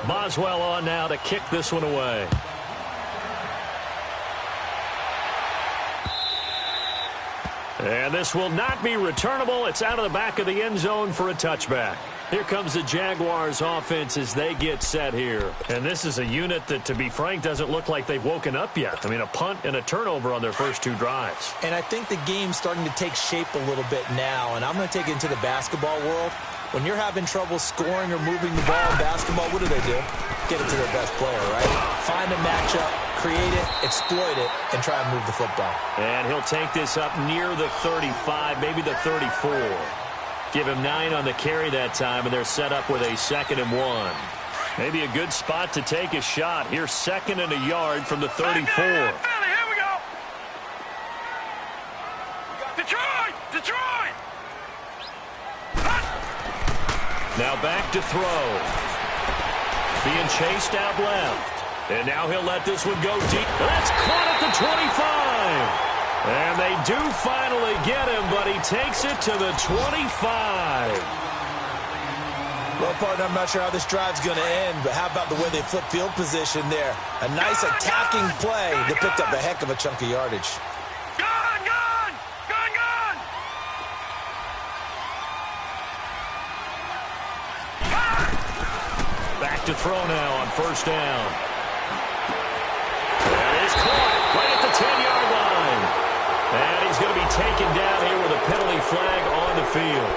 Boswell on now to kick this one away. And this will not be returnable. It's out of the back of the end zone for a touchback. Here comes the Jaguars offense as they get set here. And this is a unit that, to be frank, doesn't look like they've woken up yet. I mean, a punt and a turnover on their first two drives. And I think the game's starting to take shape a little bit now. And I'm going to take it into the basketball world. When you're having trouble scoring or moving the ball in basketball, what do? Get it to their best player, right? Find a matchup, create it, exploit it, and try and move the football. And he'll take this up near the 35, maybe the 34. Give him 9 on the carry that time, and they're set up with a 2nd and 1. Maybe a good spot to take a shot. Here's 2nd and a yard from the 34. Here we go. Detroit! Now back to throw. Being chased out left. And now he'll let this one go deep. That's caught at the 25. And they do finally get him, but he takes it to the 25. Well, partner, I'm not sure how this drive's going to end, but how about the way they flip field position there? A nice attacking play that picked up a heck of a chunk of yardage. Gone! Back to throw now on first down. That is caught right at the 10-yard line. And he's going to be taken down here with a penalty flag on the field.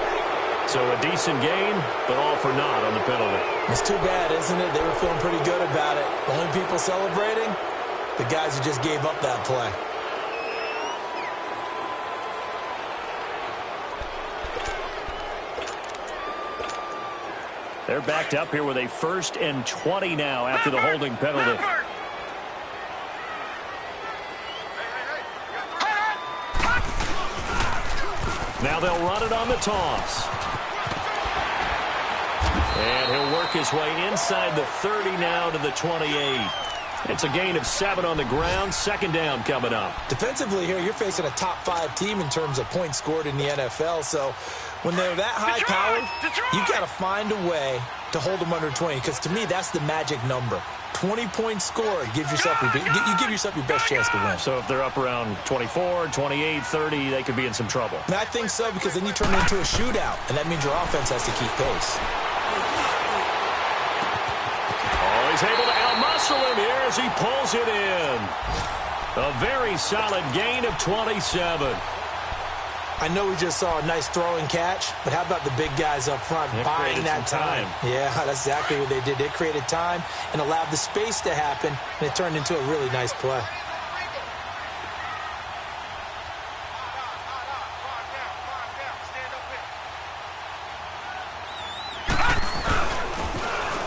So a decent gain, but all for naught on the penalty. It's too bad, isn't it? They were feeling pretty good about it. The only people celebrating, the guys who just gave up that play. They're backed up here with a 1st and 20 now after the holding penalty. Now they'll run it on the toss. And he'll work his way inside the 30 now to the 28. It's a gain of 7 on the ground. 2nd down coming up. Defensively here, you're facing a top 5 team in terms of points scored in the NFL. So when they're that high-powered, you got to find a way to hold them under 20. Because to me, that's the magic number. 20 points scored gives yourself you give yourself your best chance to win. So if they're up around 24, 28, 30, they could be in some trouble. And I think so, because then you turn it into a shootout, and that means your offense has to keep pace. Oh, he's able to outmuscle him here as he pulls it in. A very solid gain of 27. I know we just saw a nice throwing catch, but how about the big guys up front buying that time? Yeah, that's exactly what they did. They created time and allowed the space to happen, and it turned into a really nice play.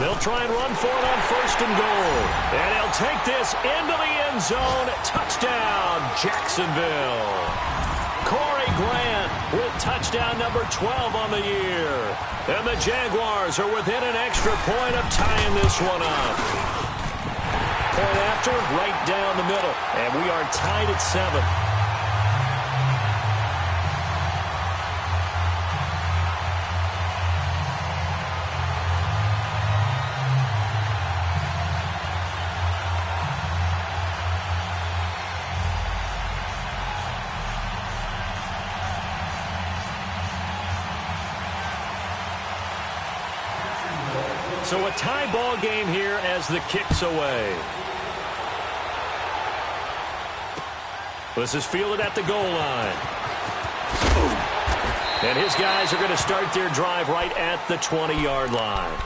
They'll try and run for it on 1st and goal. And he'll take this into the end zone. Touchdown, Jacksonville. Corey Grant with touchdown number 12 on the year. And the Jaguars are within an extra point of tying this one up. Point after, right down the middle. And we are tied at 7. So a tie ball game here as the kick's away. This is fielded at the goal line. And his guys are going to start their drive right at the 20-yard line.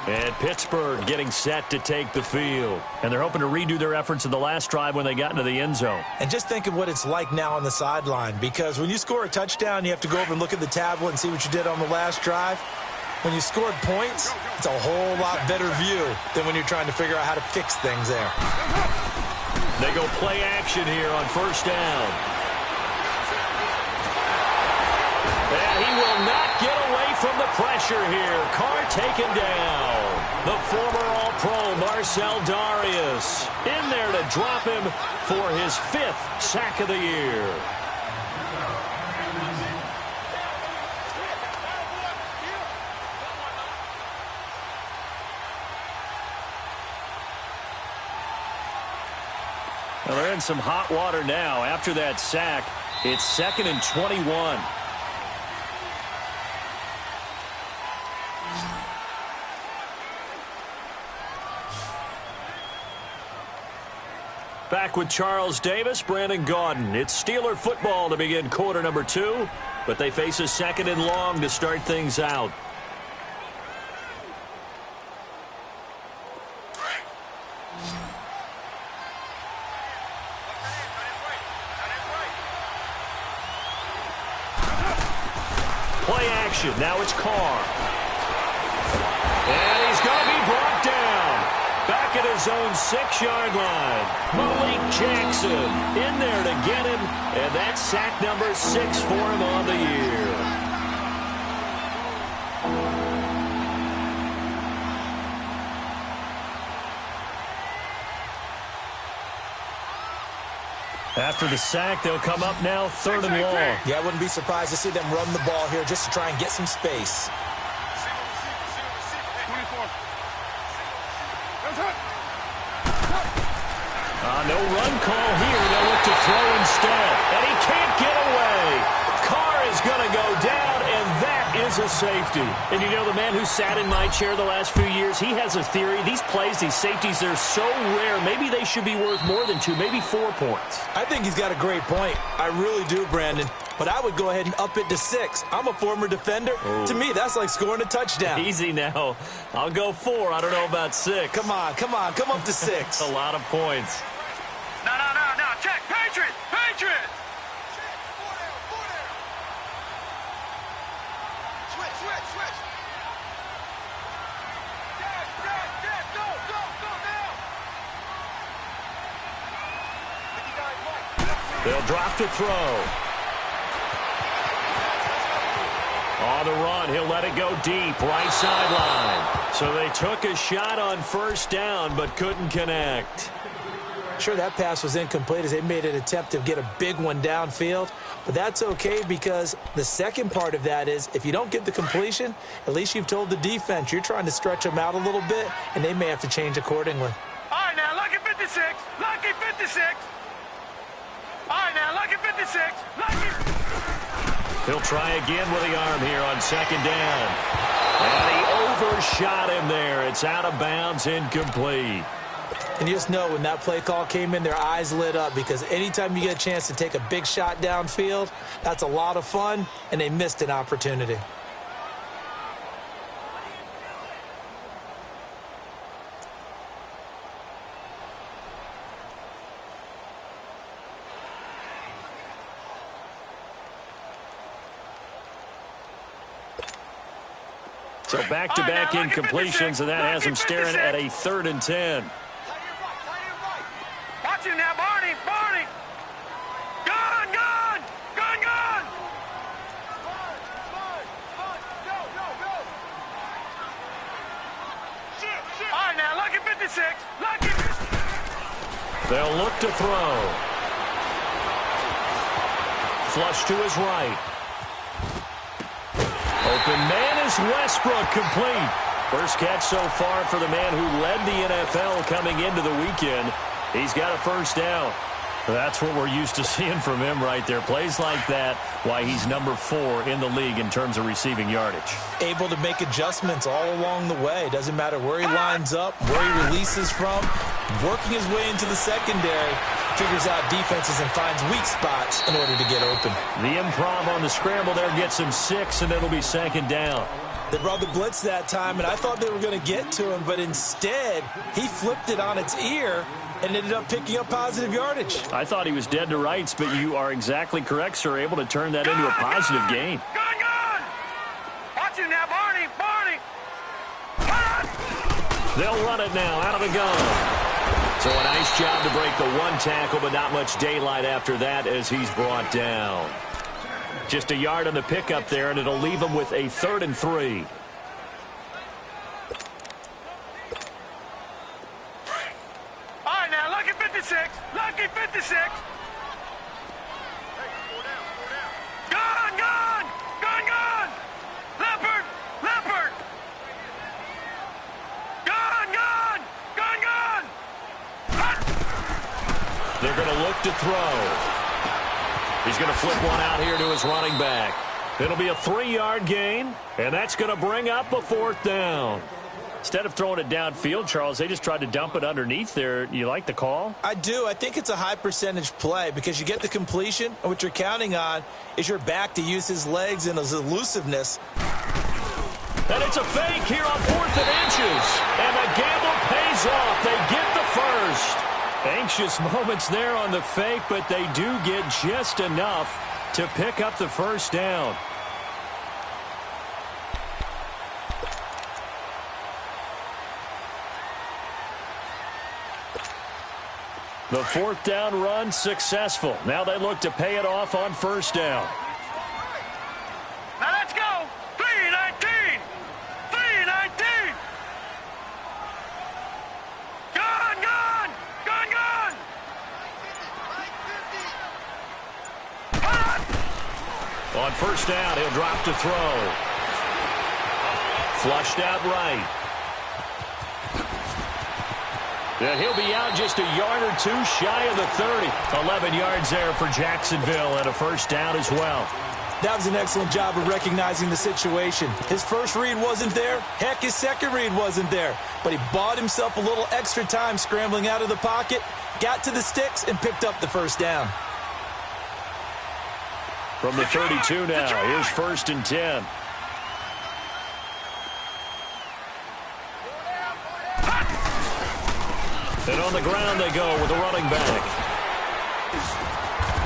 And Pittsburgh getting set to take the field. And they're hoping to redo their efforts in the last drive when they got into the end zone. And just think of what it's like now on the sideline. Because when you score a touchdown, you have to go over and look at the tablet and see what you did on the last drive. When you scored points, it's a whole lot better view than when you're trying to figure out how to fix things there. They go play action here on 1st down. And he will not get away from the pressure here. Carr taken down. The former All-Pro Marcel Darius in there to drop him for his 5th sack of the year. Well, they're in some hot water now. After that sack, it's 2nd and 21. Back with Charles Davis, Brandon Gaudin. It's Steeler football to begin quarter number 2, but they face a 2nd and long to start things out. Play action. Now it's Carr. And he's going to be brought down. Back at his own 6-yard line. Malik Jackson in there to get him. And that's sack number 6 for him on the year. After the sack, they'll come up now 3rd and long. Yeah, I wouldn't be surprised to see them run the ball here just to try and get some space. No run call here. They'll look to throw instead. And he can't get away. Carr is going to go down, and that is a safety. And you know, the man who sat in my chair the last few years, he has a theory. These plays, these safeties, they're so rare. Maybe they should be worth more than 2, maybe 4 points. I think he's got a great point. I really do, Brandon. But I would go ahead and up it to 6. I'm a former defender. Oh. To me, that's like scoring a touchdown. Easy now. I'll go 4. I don't know about 6. Come on. Come up to 6. A lot of points. No. Check. Patriot. Switch. Go now. They'll drop to throw. On the run, he'll let it go deep, right sideline. So they took a shot on 1st down, but couldn't connect. Sure, that pass was incomplete as they made an attempt to get a big one downfield, but that's okay because the second part of that is if you don't get the completion, at least you've told the defense you're trying to stretch them out a little bit, and they may have to change accordingly. All right, now, lucky 56. Lucky 56. All right, now, lucky 56. Lucky. He'll try again with the arm here on 2nd down. And he overshot him there. It's out of bounds, incomplete. And you just know when that play call came in, their eyes lit up because anytime you get a chance to take a big shot downfield, that's a lot of fun, and they missed an opportunity. So back-to-back incompletions, and that has him staring at a 3rd and 10. Watch him now, Barney. Gone. All right, now, lucky 56. Lucky. They'll look to throw. Flush to his right. Open man is Westbrook, complete. First catch so far for the man who led the NFL coming into the weekend. He's got a 1st down. That's what we're used to seeing from him right there. Plays like that, why he's number 4 in the league in terms of receiving yardage. Able to make adjustments all along the way. Doesn't matter where he lines up, where he releases from. Working his way into the secondary, figures out defenses and finds weak spots in order to get open. The improv on the scramble there gets him 6, and it'll be 2nd down. They brought the blitz that time, and I thought they were going to get to him, but instead, he flipped it on its ear and ended up picking up positive yardage. I thought he was dead to rights, but you are exactly correct, sir. Able to turn that into a positive gain. Gone. Watch him now, Barney. They'll run it now out of the gun. So a nice job to break the 1 tackle, but not much daylight after that as he's brought down. Just a yard on the pickup there, and it'll leave him with a 3rd and 3. All right, now, lucky 56. Lucky 56. Gone. Leopard. Gone. They're going to look to throw. He's going to flip one out here to his running back. It'll be a 3-yard gain, and that's going to bring up a 4th down. Instead of throwing it downfield, Charles, they just tried to dump it underneath there. You like the call? I do. I think it's a high percentage play because you get the completion, and what you're counting on is your back to use his legs and his elusiveness. And it's a fake here on 4th and inches. And the gamble pays off. They get the first. Anxious moments there on the fake, but they do get just enough to pick up the first down. The 4th down run successful. Now they look to pay it off on 1st down. Now let's go. 3-19. 3-19. Gone, gone. Gone, gone. On 1st down, he'll drop to throw. Flushed out right. And he'll be out just a yard or two shy of the 30. 11 yards there for Jacksonville and a 1st down as well. That was an excellent job of recognizing the situation. His first read wasn't there. Heck, his second read wasn't there. But he bought himself a little extra time scrambling out of the pocket, got to the sticks, and picked up the 1st down. From the 32 now, here's 1st and 10. And on the ground they go with a running back.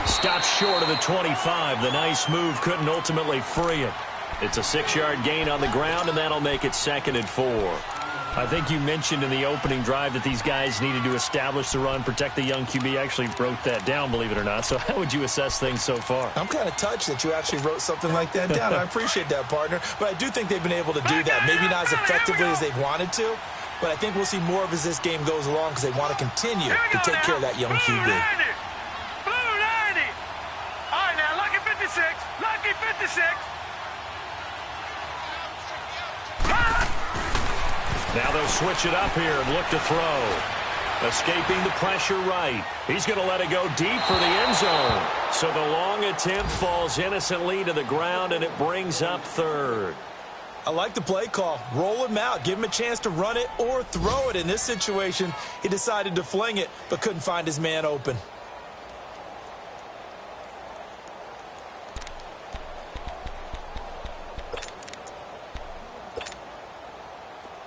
Stopped short of the 25. The nice move couldn't ultimately free it. It's a 6-yard gain on the ground, and that'll make it 2nd and 4. I think you mentioned in the opening drive that these guys needed to establish the run, protect the young QB. I actually wrote that down, believe it or not. So how would you assess things so far? I'm kind of touched that you actually wrote something like that down. I appreciate that, partner. But I do think they've been able to do that. Maybe not as effectively as they've wanted to. But I think we'll see more of as this game goes along because they want to continue to take care of that young QB. Blue 90. All right, now, lucky 56. Lucky 56. Now they'll switch it up here and look to throw. Escaping the pressure right. He's going to let it go deep for the end zone. So the long attempt falls innocently to the ground, and it brings up 3rd. I like the play call. Roll him out. Give him a chance to run it or throw it. In this situation, he decided to fling it, but couldn't find his man open.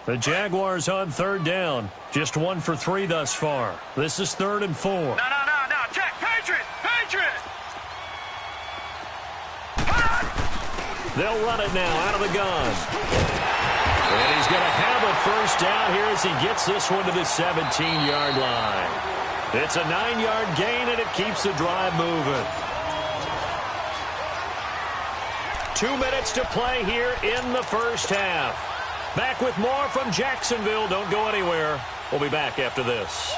The Jaguars on 3rd down. Just 1 for 3 thus far. This is 3rd and 4. No. Check. Patriot. They'll run it now out of the gun. And he's going to have a 1st down here as he gets this one to the 17-yard line. It's a 9-yard gain, and it keeps the drive moving. 2 minutes to play here in the 1st half. Back with more from Jacksonville. Don't go anywhere. We'll be back after this.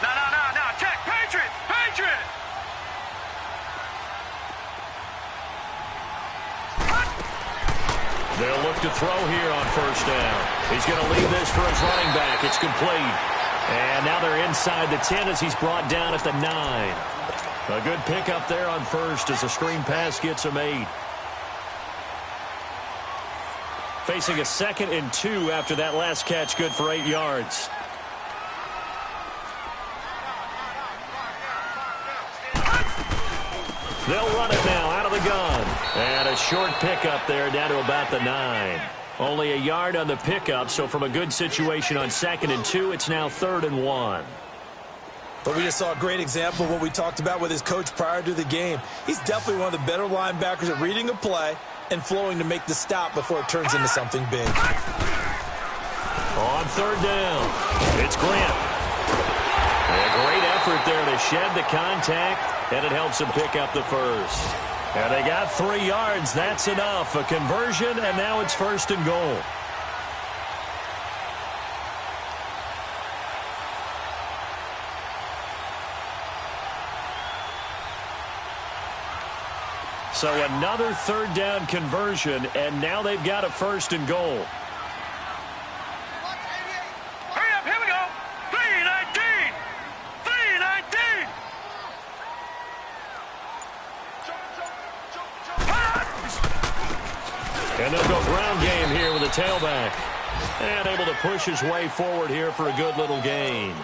No. Check. Patriot. They'll look to throw here on 1st down. He's going to leave this for his running back. It's complete. And now they're inside the 10 as he's brought down at the 9. A good pickup there on 1st as the screen pass gets him 8. Facing a 2nd and 2 after that last catch, good for 8 yards. They'll run it now out of the gun. And a short pickup there down to about the 9. Only a yard on the pickup, so from a good situation on 2nd and 2, it's now 3rd and 1. But we just saw a great example of what we talked about with his coach prior to the game. He's definitely one of the better linebackers at reading a play and flowing to make the stop before it turns into something big. On 3rd down, it's Grant. A great effort there to shed the contact, and it helps him pick up the 1st. And they got 3 yards. That's enough. A conversion, and now it's 1st and goal. So another 3rd down conversion, and now they've got a 1st and goal. Hurry up, here we go. 3-19. tailback. And able to push his way forward here for a good little gain.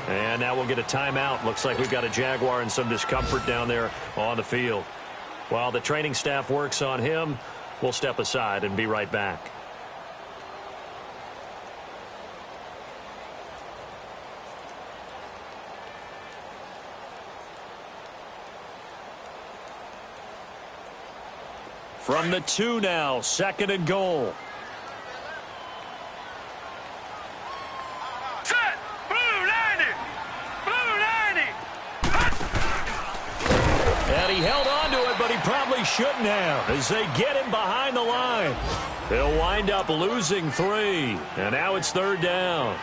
And now we'll get a timeout. Looks like we've got a Jaguar in some discomfort down there on the field. While the training staff works on him, we'll step aside and be right back. From the 2 now, 2nd and goal. Set! Blue 90! Blue 90! And he held on to it, but he probably shouldn't have as they get him behind the line. They'll wind up losing 3, and now it's 3rd down.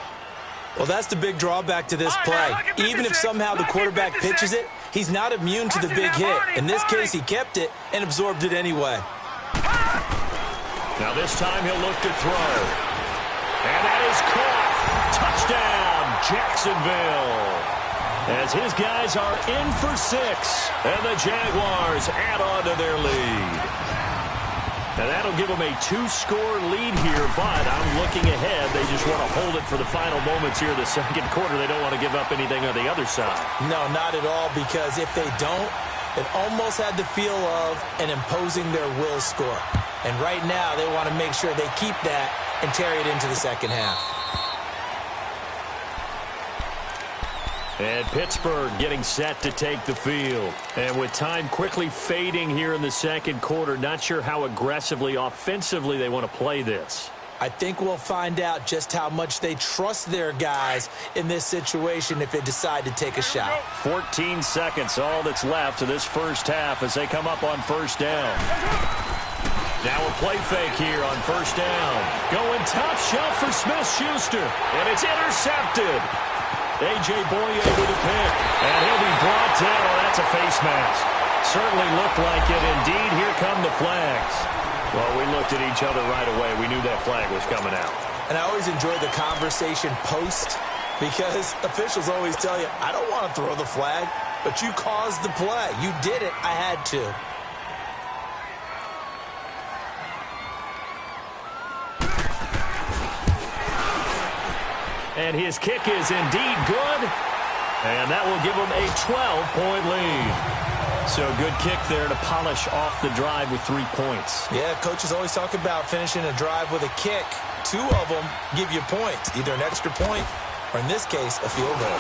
Well, that's the big drawback to this play. Even if somehow the quarterback pitches it, he's not immune to the big hit. In this case, he kept it and absorbed it anyway. Now this time he'll look to throw. And that is caught. Touchdown, Jacksonville. As his guys are in for 6, and the Jaguars add on to their lead. And that'll give them a 2-score lead here, but I'm looking ahead. They just want to hold it for the final moments here in the 2nd quarter. They don't want to give up anything on the other side. No, not at all, because if they don't, it almost had the feel of an imposing their will score. And right now, they want to make sure they keep that and carry it into the 2nd half. And Pittsburgh getting set to take the field. And with time quickly fading here in the 2nd quarter, not sure how aggressively, offensively they want to play this. I think we'll find out just how much they trust their guys in this situation if they decide to take a shot. 14 seconds, all that's left of this first half as they come up on 1st down. Now a play fake here on 1st down. Going top shelf for Smith-Schuster, and it's intercepted. A.J. Boye with a pick, and he'll be brought down. Oh, that's a face mask. Certainly looked like it. Indeed, here come the flags. Well, we looked at each other right away. We knew that flag was coming out. And I always enjoy the conversation post because officials always tell you, I don't want to throw the flag, but you caused the play. You did it. I had to. And his kick is indeed good. And that will give him a 12-point lead. So good kick there to polish off the drive with 3 points. Yeah, coaches always talk about finishing a drive with a kick. 2 of them give you points, either an extra point or, in this case, a field goal.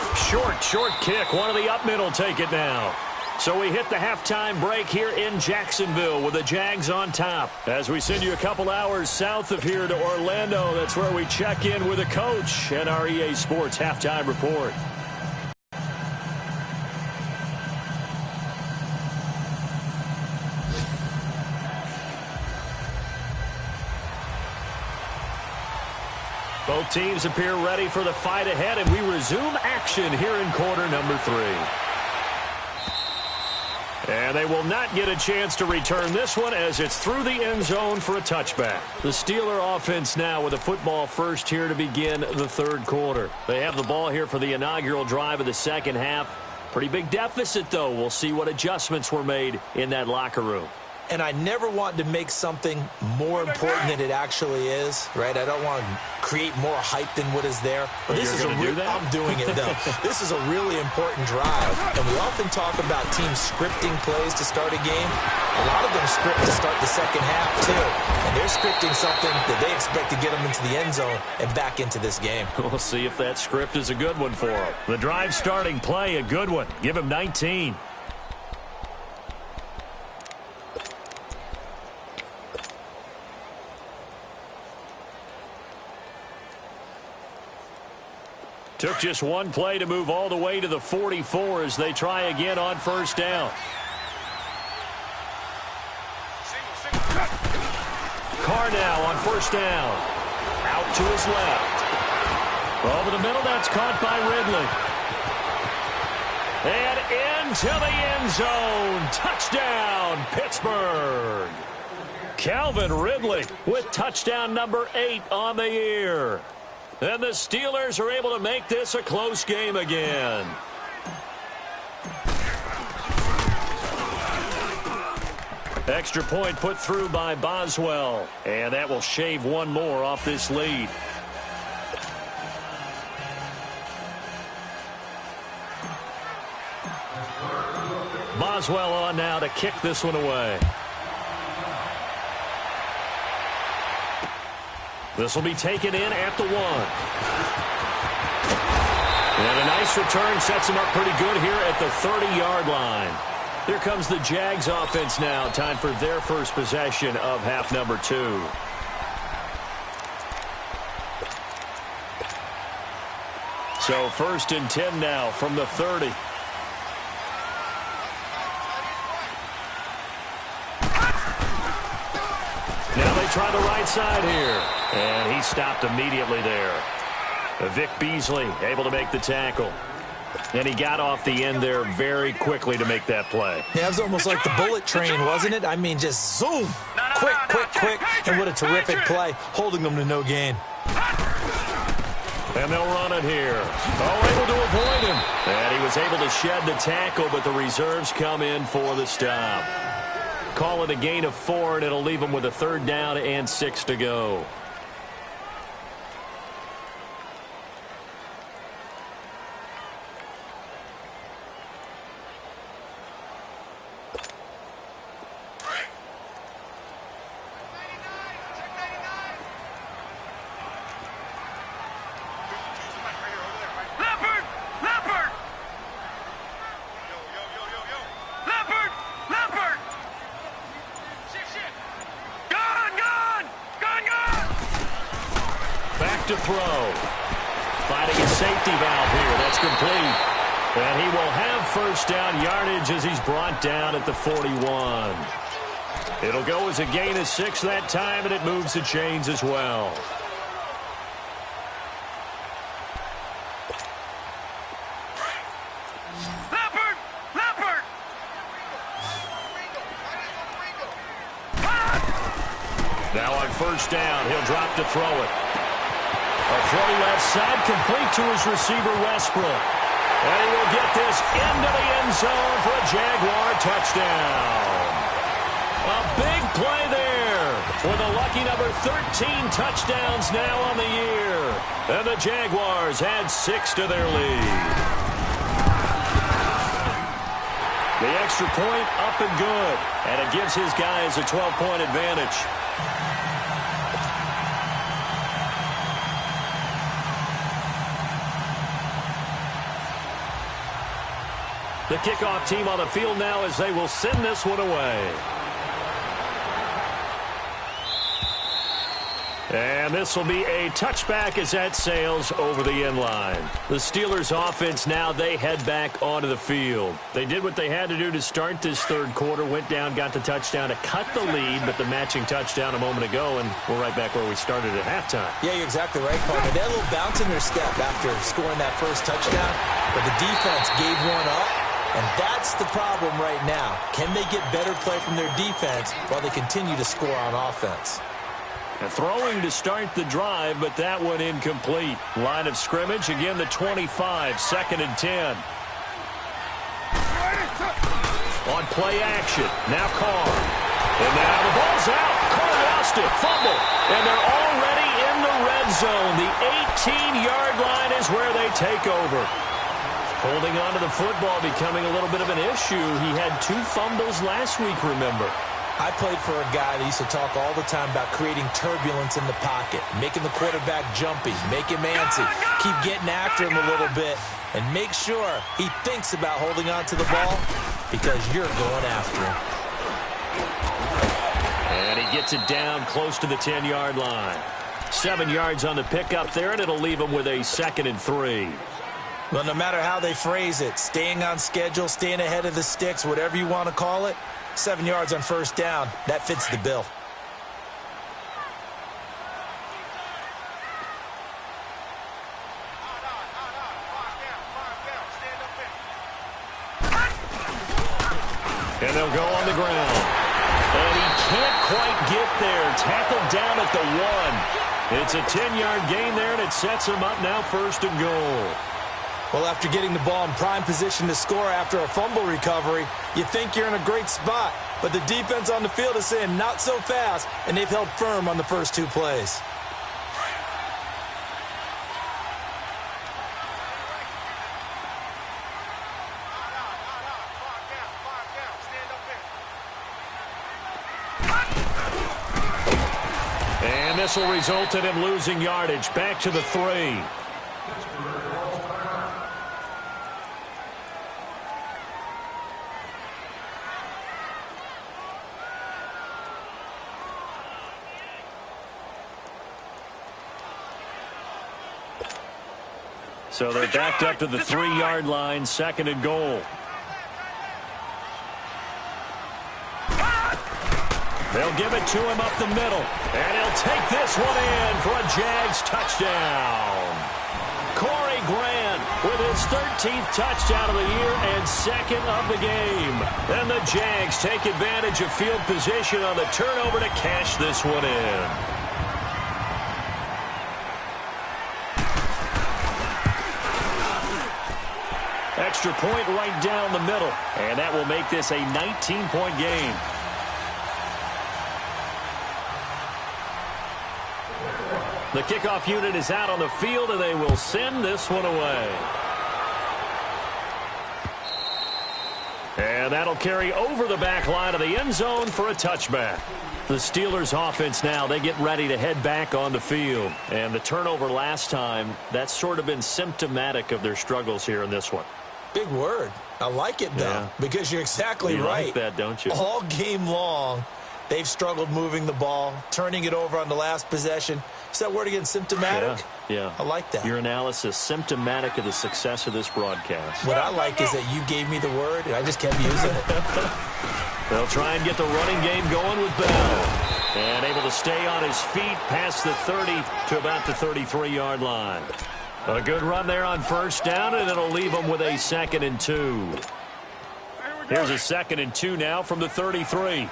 Short kick. One of the up mid will take it now. So we hit the halftime break here in Jacksonville with the Jags on top. As we send you a couple hours south of here to Orlando, that's where we check in with the coach and our EA Sports halftime report. Both teams appear ready for the fight ahead, and we resume action here in quarter number 3. And they will not get a chance to return this one as it's through the end zone for a touchback. The Steeler offense now with a football first here to begin the 3rd quarter. They have the ball here for the inaugural drive of the 2nd half. Pretty big deficit, though. We'll see what adjustments were made in that locker room. And I never want to make something more important than it actually is, right? I don't want to create more hype than what is there. But this is I'm doing it, though. This is a really important drive. And we often talk about teams scripting plays to start a game. A lot of them script to start the 2nd half, too. And they're scripting something that they expect to get them into the end zone and back into this game. We'll see if that script is a good one for them. The drive starting play, a good one. Give him 19. Took just one play to move all the way to the 44 as they try again on 1st down. Carr now on 1st down. Out to his left. Over the middle, that's caught by Ridley. And into the end zone. Touchdown, Pittsburgh. Calvin Ridley with touchdown number 8 on the year. And the Steelers are able to make this a close game again. Extra point put through by Boswell. And that will shave one more off this lead. Boswell on now to kick this one away. This will be taken in at the 1. And a nice return sets him up pretty good here at the 30-yard line. Here comes the Jags offense now. Time for their first possession of half number 2. So 1st and 10 now from the 30. Now they try the right side here. And he stopped immediately there. Vic Beasley able to make the tackle. And he got off the end there very quickly to make that play. Yeah, it was almost like the bullet train, wasn't it? I mean, just zoom. Quick. And what a terrific play, holding them to no gain. And they'll run it here. Oh, able to avoid him. And he was able to shed the tackle, but the reserves come in for the stop. Call it a gain of 4, and it'll leave him with a 3rd down and 6 to go. To throw. Fighting a safety valve here. That's complete. And he will have 1st down yardage as he's brought down at the 41. It'll go as a gain of 6 that time, and it moves the chains as well. Now on 1st down, he'll drop to throw it. A throw left side, complete to his receiver, Westbrook. And he will get this into the end zone for a Jaguar touchdown. A big play there with a lucky number 13 touchdowns now on the year. And the Jaguars add 6 to their lead. The extra point up and good. And it gives his guys a 12-point advantage. The kickoff team on the field now as they will send this one away. And this will be a touchback as that sails over the end line. The Steelers offense now, they head back onto the field. They did what they had to do to start this 3rd quarter, went down, got the touchdown to cut the lead, but the matching touchdown a moment ago, and we're right back where we started at halftime. Yeah, you're exactly right, partner. They had a little bounce in their step after scoring that first touchdown, but the defense gave one up. And that's the problem right now. Can they get better play from their defense while they continue to score on offense? And throwing to start the drive, but that one incomplete. Line of scrimmage, again the 25, 2nd and 10. On play action, now Carr. And now the ball's out. Carr lost it, fumble. And they're already in the red zone. The 18-yard line is where they take over. Holding on to the football becoming a little bit of an issue. He had 2 fumbles last week, remember. I played for a guy that used to talk all the time about creating turbulence in the pocket, making the quarterback jumpy, make him antsy, keep getting after him a little bit, and make sure he thinks about holding on to the ball because you're going after him. And he gets it down close to the 10-yard line. 7 yards on the pickup there, and it'll leave him with a 2nd and 3. Well, no matter how they phrase it, staying on schedule, staying ahead of the sticks, whatever you want to call it, 7 yards on 1st down, that fits the bill. And they'll go on the ground. And he can't quite get there. Tackled down at the 1. It's a 10-yard gain there, and it sets him up now 1st and goal. Well, after getting the ball in prime position to score after a fumble recovery, you think you're in a great spot. But the defense on the field is saying not so fast, and they've held firm on the first 2 plays. And this will result in him losing yardage. Back to the 3. So they're backed up to the 3-yard line, 2nd and goal. They'll give it to him up the middle. And he'll take this one in for a Jags touchdown. Corey Grant with his 13th touchdown of the year and 2nd of the game. And the Jags take advantage of field position on the turnover to cash this one in. Extra point right down the middle. And that will make this a 19-point game. The kickoff unit is out on the field, and they will send this one away. And that'll carry over the back line of the end zone for a touchback. The Steelers offense now, they get ready to head back on the field. And the turnover last time, that's sort of been symptomatic of their struggles here in this one. Big word. I like it, though, because you're exactly right. You like that, don't you? All game long, they've struggled moving the ball, turning it over on the last possession. Is that word again, symptomatic? Yeah. I like that. Your analysis, symptomatic of the success of this broadcast. What I like is that you gave me the word, and I just kept using it. They'll try and get the running game going with Bell. And able to stay on his feet past the 30 to about the 33-yard line. A good run there on first down, and it'll leave them with a 2nd and 2. Here's a 2nd and 2 now from the 33.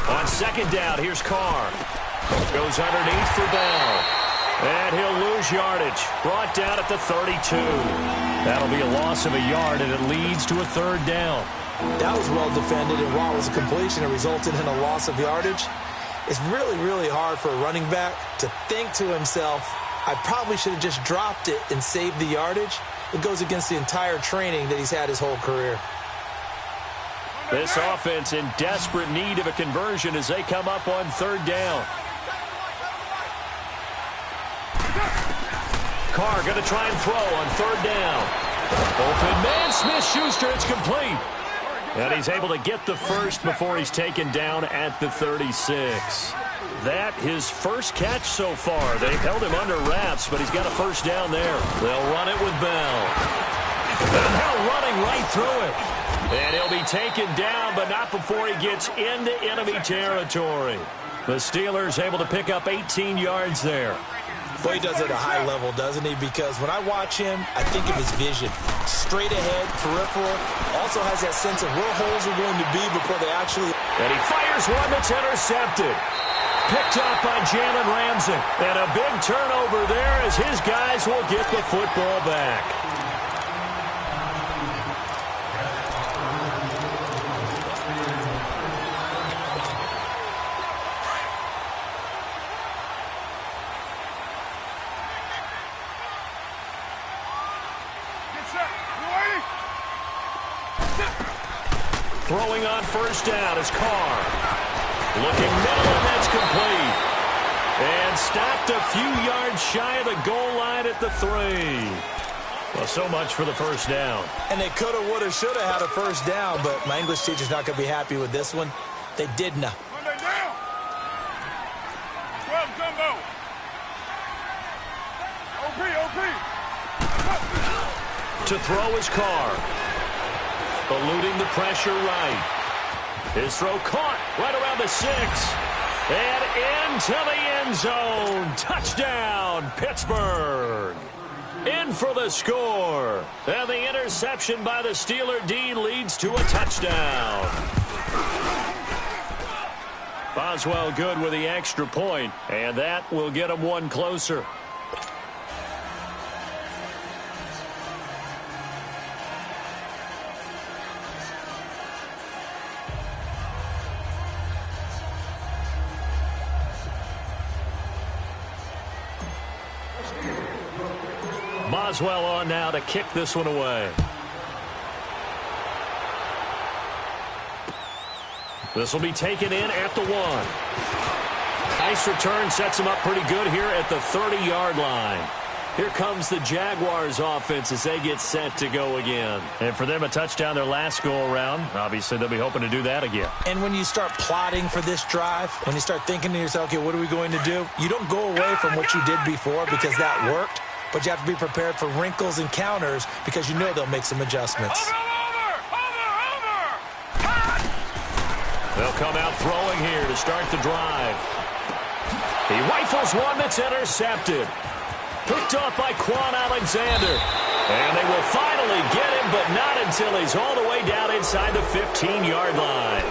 On 2nd down, here's Carr. Goes underneath for Bell. And he'll lose yardage. Brought down at the 32. That'll be a loss of a yard, and it leads to a 3rd down. That was well defended, and while it was a completion, it resulted in a loss of yardage. It's really, really hard for a running back to think to himself, I probably should have just dropped it and saved the yardage. It goes against the entire training that he's had his whole career. This offense in desperate need of a conversion as they come up on 3rd down. Carr going to try and throw on 3rd down. Open man, Smith-Schuster, it's complete. And he's able to get the first before he's taken down at the 36. That his first catch so far. They've held him under wraps, but he's got a first down there. They'll run it with Bell. And now running right through it. And he'll be taken down, but not before he gets into enemy territory. The Steelers able to pick up 18 yards there. Boy, he does it at a high level, doesn't he? Because when I watch him, I think of his vision. Straight ahead, peripheral. Also has that sense of where holes are going to be before they actually... And he fires one that's intercepted. Picked up by Jalen Ramsey. And a big turnover there as his guys will get the football back. Throwing on first down is Carr. Looking middle, and that's complete. And stopped a few yards shy of the goal line at the 3. Well, so much for the first down. And they coulda, woulda, shoulda had a first down, but my English teacher's not going to be happy with this one. They didn't. Monday down. 12 jumbo. OP. To throw is Carr. Eluding the pressure right. His throw caught right around the 6. And into the end zone. Touchdown, Pittsburgh. In for the score. And the interception by the Steeler D leads to a touchdown. Boswell good with the extra point, and that will get him one closer. Boswell on now to kick this one away. This will be taken in at the 1. Nice return, sets him up pretty good here at the 30-yard line. Here comes the Jaguars offense as they get set to go again. And for them, a touchdown their last go-around. Obviously, they'll be hoping to do that again. And when you start plotting for this drive, when you start thinking to yourself, okay, what are we going to do? You don't go away from what you did before because that worked, but you have to be prepared for wrinkles and counters because you know they'll make some adjustments. They'll come out throwing here to start the drive. He rifles one that's intercepted. Picked off by Quan Alexander. And they will finally get him, but not until he's all the way down inside the 15-yard line.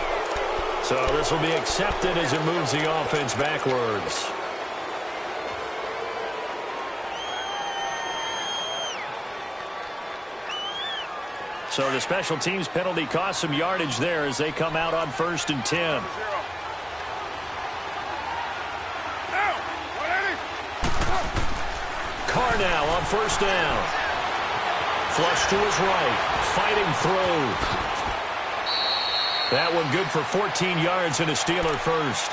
So this will be accepted as it moves the offense backwards. So the special teams penalty cost some yardage there as they come out on 1st and 10. Carr now on 1st down. Flush to his right. Fighting through. That one good for 14 yards and a Steeler first.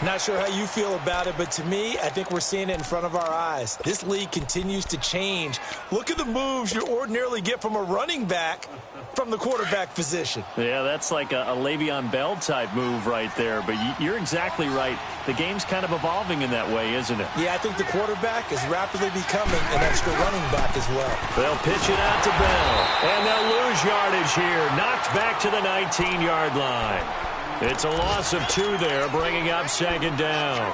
Not sure how you feel about it, but to me, I think we're seeing it in front of our eyes. This league continues to change. Look at the moves you ordinarily get from a running back from the quarterback position. Yeah, that's like a Le'Veon Bell type move right there, but you're exactly right. The game's kind of evolving in that way, isn't it? Yeah, I think the quarterback is rapidly becoming an extra running back as well. They'll pitch it out to Bell, and they'll lose yardage here. Knocked back to the 19-yard line. It's a loss of 2 there, bringing up 2nd down.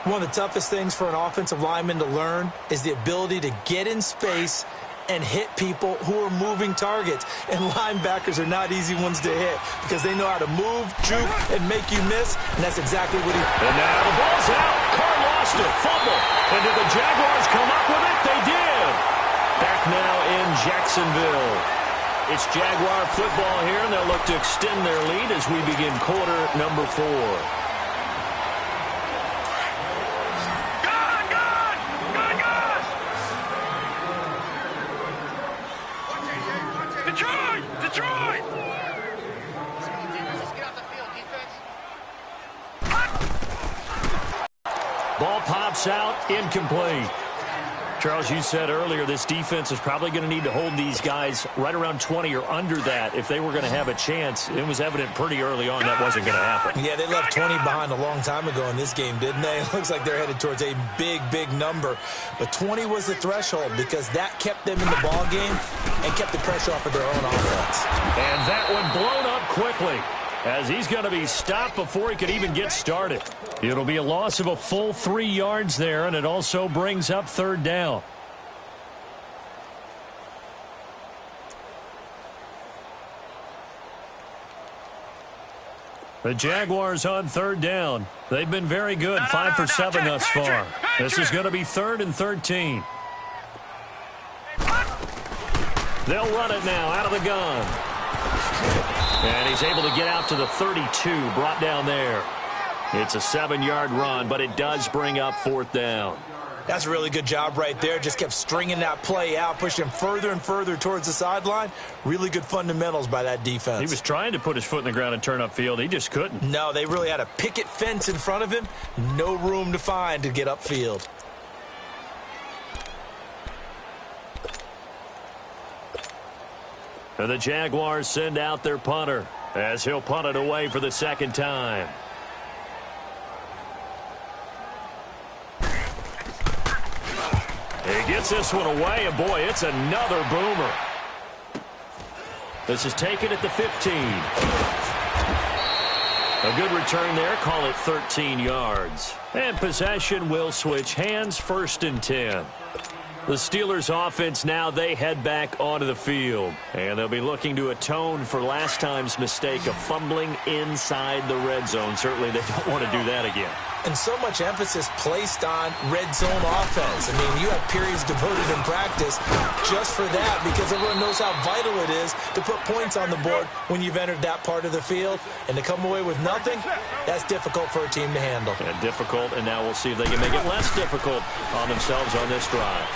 One of the toughest things for an offensive lineman to learn is the ability to get in space and hit people who are moving targets. And linebackers are not easy ones to hit because they know how to move, juke, and make you miss, and that's exactly what he... And now the ball's out. Carr lost it. Fumble. And did the Jaguars come up with it? They did. Back now in Jacksonville. It's Jaguar football here, and they'll look to extend their lead as we begin quarter number 4. Detroit! Ball pops out, incomplete. Charles, you said earlier this defense is probably going to need to hold these guys right around 20 or under that if they were going to have a chance. It was evident pretty early on that wasn't going to happen. Yeah, they left 20 behind a long time ago in this game, didn't they? It looks like they're headed towards a big, big number. But 20 was the threshold because that kept them in the ball game and kept the pressure off of their own offense. And that one blown up quickly as he's going to be stopped before he could even get started. It'll be a loss of a full 3 yards there, and it also brings up 3rd down. The Jaguars on 3rd down. They've been very good, 5 for 7 thus far. This is going to be 3rd and 13. They'll run it now out of the gun. And he's able to get out to the 32, brought down there. It's a 7-yard run, but it does bring up 4th down. That's a really good job right there. Just kept stringing that play out, pushing him further and further towards the sideline. Really good fundamentals by that defense. He was trying to put his foot in the ground and turn upfield. He just couldn't. No, they really had a picket fence in front of him. No room to find to get upfield. And the Jaguars send out their punter as he'll punt it away for the 2nd time. He gets this one away, and boy, it's another boomer. This is taken at the 15. A good return there, call it 13 yards. And possession will switch hands, 1st and 10. The Steelers offense now, they head back onto the field. And they'll be looking to atone for last time's mistake of fumbling inside the red zone. Certainly they don't want to do that again. And so much emphasis placed on red zone offense. I mean, you have periods devoted in practice just for that because everyone knows how vital it is to put points on the board when you've entered that part of the field. And to come away with nothing, that's difficult for a team to handle. Yeah, difficult, and now we'll see if they can make it less difficult on themselves on this drive.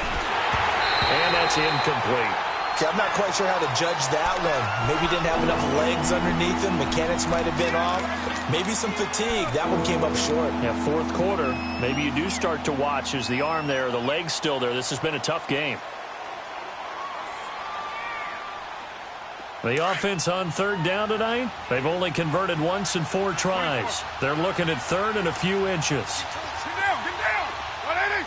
And that's incomplete. Okay, I'm not quite sure how to judge that one. Maybe didn't have enough legs underneath him. Mechanics might have been off. Maybe some fatigue. That one came up short. Yeah, fourth quarter, maybe you do start to watch. Is the arm there, the leg's still there? This has been a tough game. The offense on third down tonight, they've only converted once in 4 tries. They're looking at third and a few inches. Get down, get down. 180.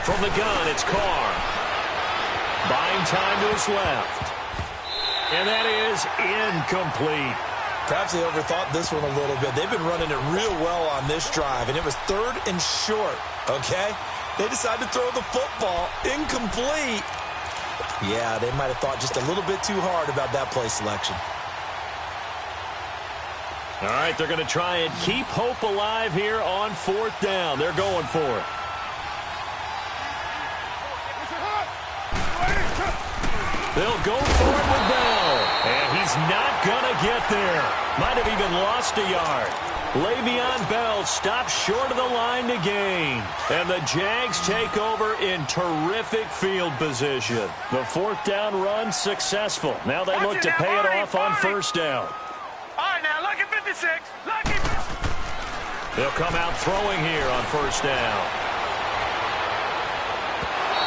From the gun, it's Carr. Buying time to his left. And that is incomplete. Perhaps they overthought this one a little bit. They've been running it real well on this drive, and it was third and short, okay? They decided to throw the football incomplete. Yeah, they might have thought just a little bit too hard about that play selection. All right, they're going to try and keep hope alive here on fourth down. They're going for it. They'll go for it with Bell. And he's not going to get there. Might have even lost a yard. Le'Veon Bell stops short of the line to gain. And the Jags take over in terrific field position. The fourth down run successful. Now they look to pay it off on first down. All right, now, lucky 56. Lucky. They'll come out throwing here on first down.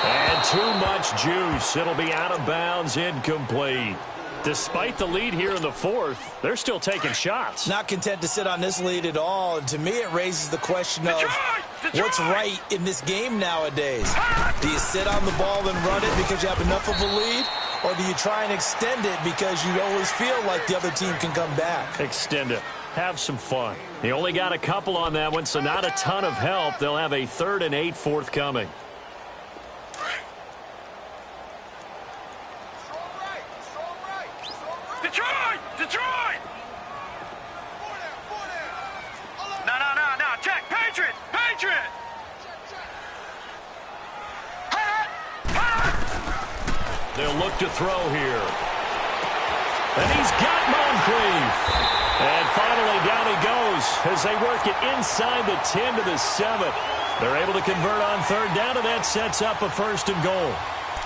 And too much juice. It'll be out of bounds, incomplete. Despite the lead here in the fourth, they're still taking shots. Not content to sit on this lead at all. And to me, it raises the question of what's right in this game nowadays. Do you sit on the ball and run it because you have enough of a lead? Or do you try and extend it because you always feel like the other team can come back? Extend it. Have some fun. He only got a couple on that one, so not a ton of help. They'll have a 3rd and 8 forthcoming. Detroit! Detroit! No. Check. Patriot! Patriot! They'll look to throw here. And he's got Moncrief. And finally down he goes as they work it inside the 10 to the 7. They're able to convert on third down, and that sets up a 1st and goal.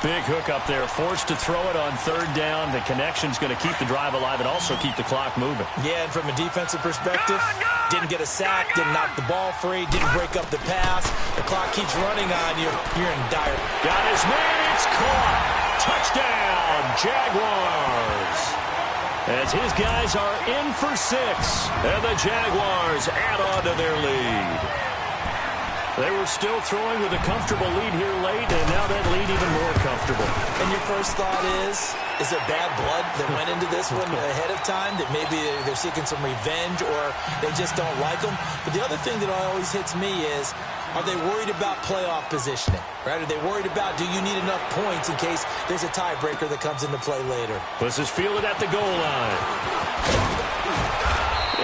Big hook up there, forced to throw it on third down. The connection's going to keep the drive alive and also keep the clock moving. Yeah, and from a defensive perspective, didn't get a sack, didn't knock the ball free, didn't break up the pass. The clock keeps running on you. You're in dire. Got his man, it's caught. Touchdown, Jaguars. As his guys are in for 6, and the Jaguars add on to their lead. They were still throwing with a comfortable lead here late, and now that lead even more comfortable. And your first thought is there bad blood that went into this one ahead of time, that maybe they're seeking some revenge or they just don't like them? But the other thing that always hits me is, are they worried about playoff positioning? Right? Are they worried about, do you need enough points in case there's a tiebreaker that comes into play later? This is fielded at the goal line.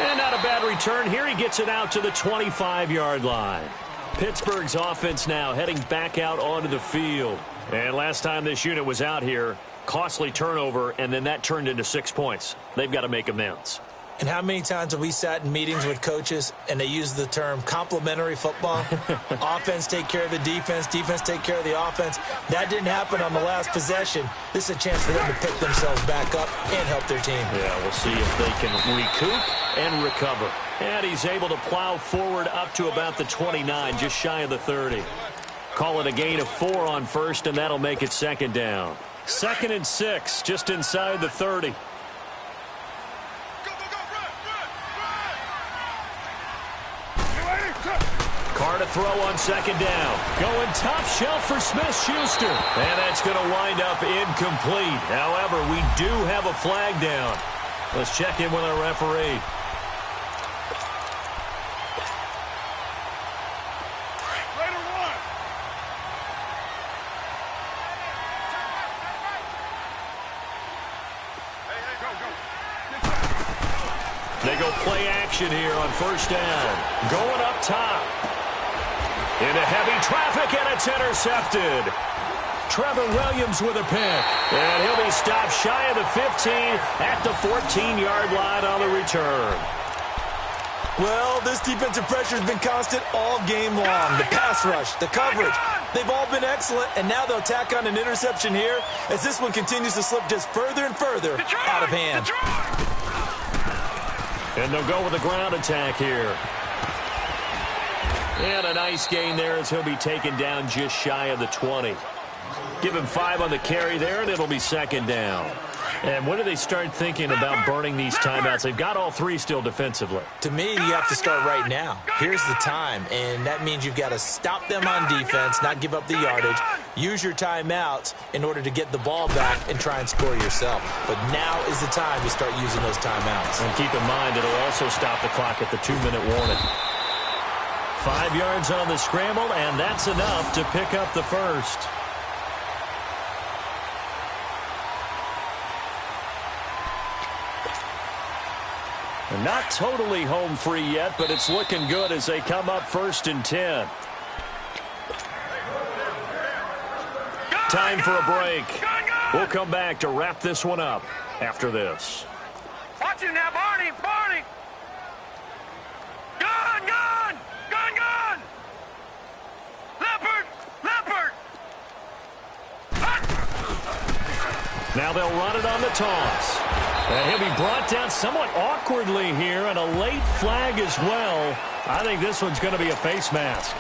And not a bad return here. He gets it out to the 25-yard line. Pittsburgh's offense now heading back out onto the field. And last time this unit was out here, costly turnover, and then that turned into 6 points. They've got to make amends. And how many times have we sat in meetings with coaches and they use the term complementary football? Offense take care of the defense, defense take care of the offense. That didn't happen on the last possession. This is a chance for them to pick themselves back up and help their team. Yeah, we'll see if they can recoup and recover. And he's able to plow forward up to about the 29, just shy of the 30. Call it a gain of 4 on first, and that'll make it 2nd down. 2nd and 6, just inside the 30. Carr to throw on 2nd down. Going top shelf for Smith-Schuster. And that's going to wind up incomplete. However, we do have a flag down. Let's check in with our referee. They go play action here on first down. Going up top. Into heavy traffic, and it's intercepted. Trevor Williams with a pick. And he'll be stopped shy of the 15 at the 14-yard line on the return. Well, this defensive pressure has been constant all game long. The pass rush, the coverage, they've all been excellent, and now they'll tack on an interception here as this one continues to slip just further and further out of hand. And they'll go with a ground attack here. And a nice gain there as he'll be taken down just shy of the 20. Give him 5 on the carry there, and it'll be second down. And when do they start thinking about burning these timeouts? They've got all 3 still defensively. To me, you have to start right now. Here's the time, and that means you've got to stop them on defense, not give up the yardage, use your timeouts in order to get the ball back and try and score yourself. But now is the time to start using those timeouts. And keep in mind, it'll also stop the clock at the 2-minute warning. 5 yards on the scramble, and that's enough to pick up the first. And not totally home free yet, but it's looking good as they come up 1st and 10. Time for a break. We'll come back to wrap this one up after this. Watch him now, Barney. Barney. Gun, gun. Gun, gun. Leopard. Leopard. Now they'll run it on the toss. And he'll be brought down somewhat awkwardly here, and a late flag as well. I think this one's going to be a face mask.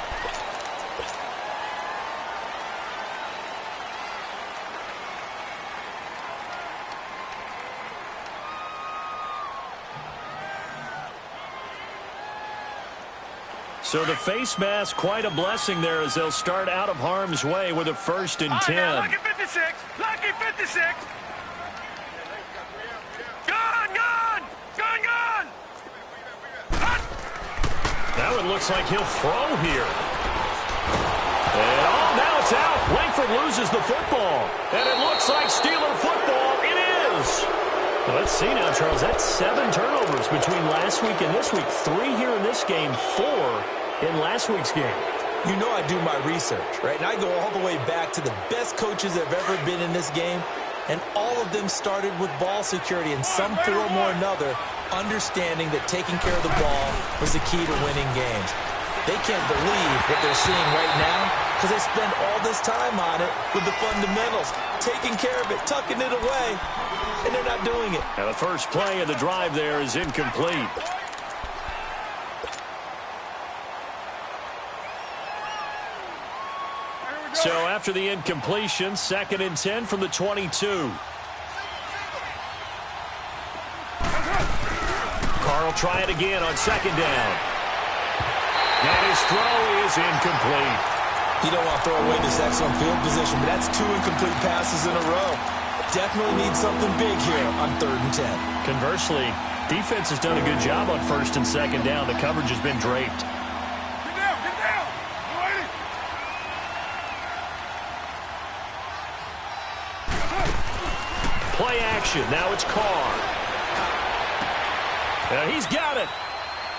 So the face mask, quite a blessing there as they'll start out of harm's way with a 1st and 10. Lucky 56. Lucky 56. Gun, gun. Gun, gun. Now it looks like he'll throw here. And now it's out. Langford loses the football. And it looks like Steeler football. It is. Well, let's see now, Charles. That's 7 turnovers between last week and this week. 3 here in this game, 4 in last week's game. You know I do my research, right? And I go all the way back to the best coaches that have ever been in this game. And all of them started with ball security in some form or another, understanding that taking care of the ball was the key to winning games. They can't believe what they're seeing right now because they spend all this time on it with the fundamentals, taking care of it, tucking it away, and they're not doing it. Now the first play of the drive there is incomplete. So after the incompletion, 2nd and 10 from the 22. Carr will try it again on 2nd down. And his throw is incomplete. You don't want to throw away this excellent field position, but that's 2 incomplete passes in a row. Definitely need something big here on 3rd and 10. Conversely, defense has done a good job on 1st and 2nd down. The coverage has been draped. Play action. Now it's Carr. And he's got it.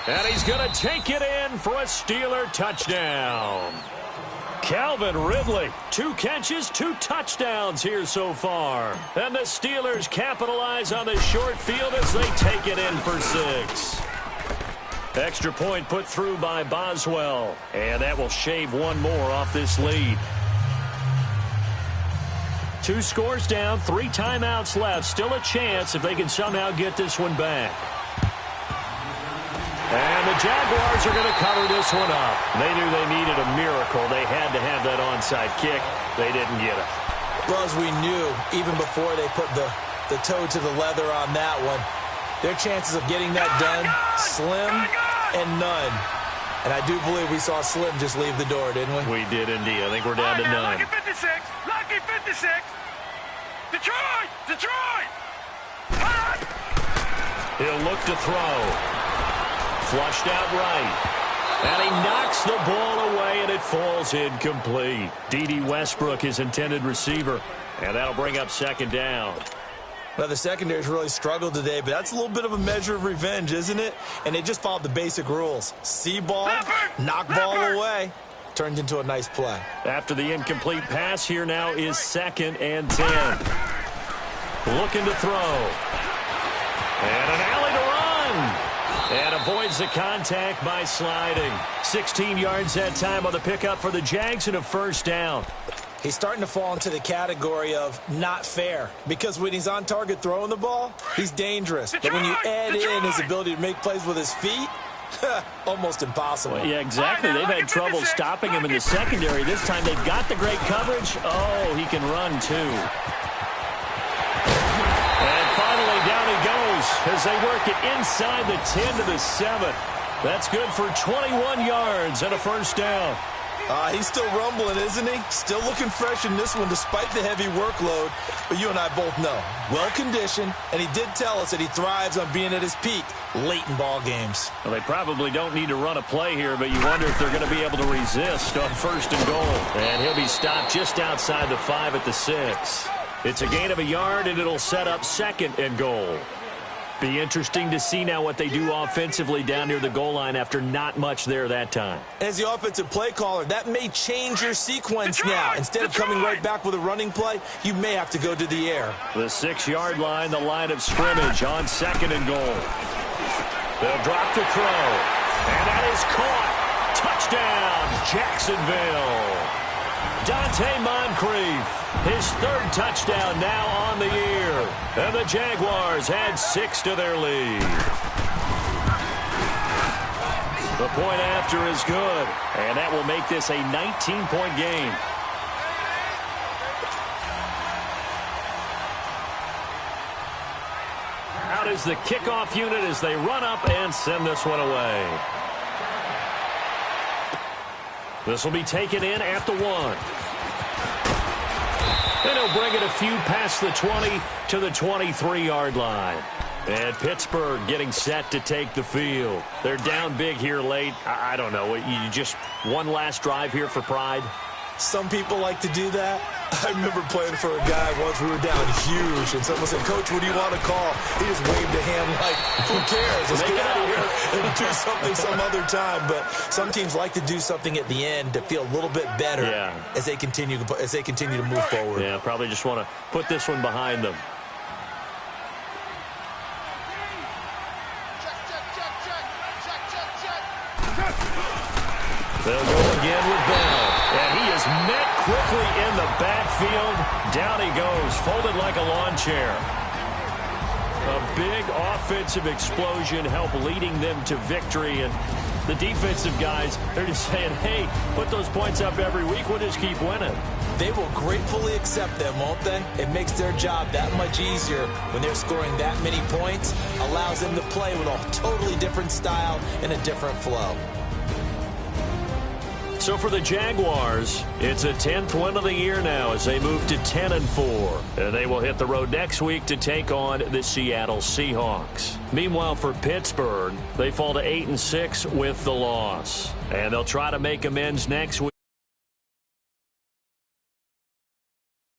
And he's going to take it in for a Steeler touchdown. Calvin Ridley, 2 catches, 2 touchdowns here so far. And the Steelers capitalize on the short field as they take it in for 6. Extra point put through by Boswell. And that will shave 1 more off this lead. 2 scores down, 3 timeouts left. Still a chance if they can somehow get this one back. And the Jaguars are going to cover this one up. They knew they needed a miracle. They had to have that onside kick. They didn't get it. Well, as we knew, even before they put the toe to the leather on that one, their chances of getting that done, slim and none. And I do believe we saw Slim just leave the door, didn't we? We did indeed. I think we're down to none. Lucky 56. Lucky 56. Detroit! Detroit! He'll look to throw. Flushed out right. And he knocks the ball away, and it falls incomplete. D.D. Westbrook, his intended receiver. And that'll bring up 2nd down. Well, the secondary's really struggled today, but that's a little bit of a measure of revenge, isn't it? And they just followed the basic rules. See ball, knock ball away. Turned into a nice play. After the incomplete pass, here now is 2nd and 10. Looking to throw. And an alley to run. And avoids the contact by sliding. 16 yards that time on the pickup for the Jags and a first down. He's starting to fall into the category of not fair, because when he's on target throwing the ball, he's dangerous. But when you add in his ability to make plays with his feet, almost impossible. Well, yeah, exactly. They've had trouble stopping him in the secondary. This time they've got the great coverage. Oh, he can run too. And finally down he goes as they work it inside the 10 to the 7. That's good for 21 yards and a first down. He's still rumbling, isn't he? Still looking fresh in this one despite the heavy workload. But you and I both know, well-conditioned, and he did tell us that he thrives on being at his peak late in ball games. Well, they probably don't need to run a play here, but you wonder if they're going to be able to resist on 1st and goal. And he'll be stopped just outside the 5 at the 6. It's a gain of a yard, and it'll set up 2nd and goal. Be interesting to see now what they do offensively down near the goal line after not much there that time. As the offensive play caller, that may change your sequence now. Instead of coming right back with a running play, you may have to go to the air. The 6-yard line, the line of scrimmage on 2nd and goal. They'll drop the throw. And that is caught. Touchdown, Jacksonville. Dante Moncrief, his 3rd touchdown now on the year. And the Jaguars add 6 to their lead. The point after is good, and that will make this a 19-point game. Out is the kickoff unit as they run up and send this one away. This will be taken in at the 1. And he'll bring it a few past the 20 to the 23-yard line. And Pittsburgh getting set to take the field. They're down big here late. I don't know. You just one last drive here for pride? Some people like to do that. I remember playing for a guy once. We were down huge, and someone said, "Coach, what do you want to call?" He just waved a hand like, "Who cares? Let's get out of here and do something some other time." But some teams like to do something at the end to feel a little bit better as they continue to move forward. Yeah, probably just want to put this one behind them. They'll go again with Bell. And he is met quickly in the backfield. Down he goes, folded like a lawn chair. A big offensive explosion helped leading them to victory. And the defensive guys, they're just saying, hey, put those points up every week. We'll just keep winning. They will gratefully accept them, won't they? It makes their job that much easier when they're scoring that many points. Allows them to play with a totally different style and a different flow. So for the Jaguars, it's a 10th win of the year now as they move to 10-4. And they will hit the road next week to take on the Seattle Seahawks. Meanwhile, for Pittsburgh, they fall to 8-6 with the loss. And they'll try to make amends next week.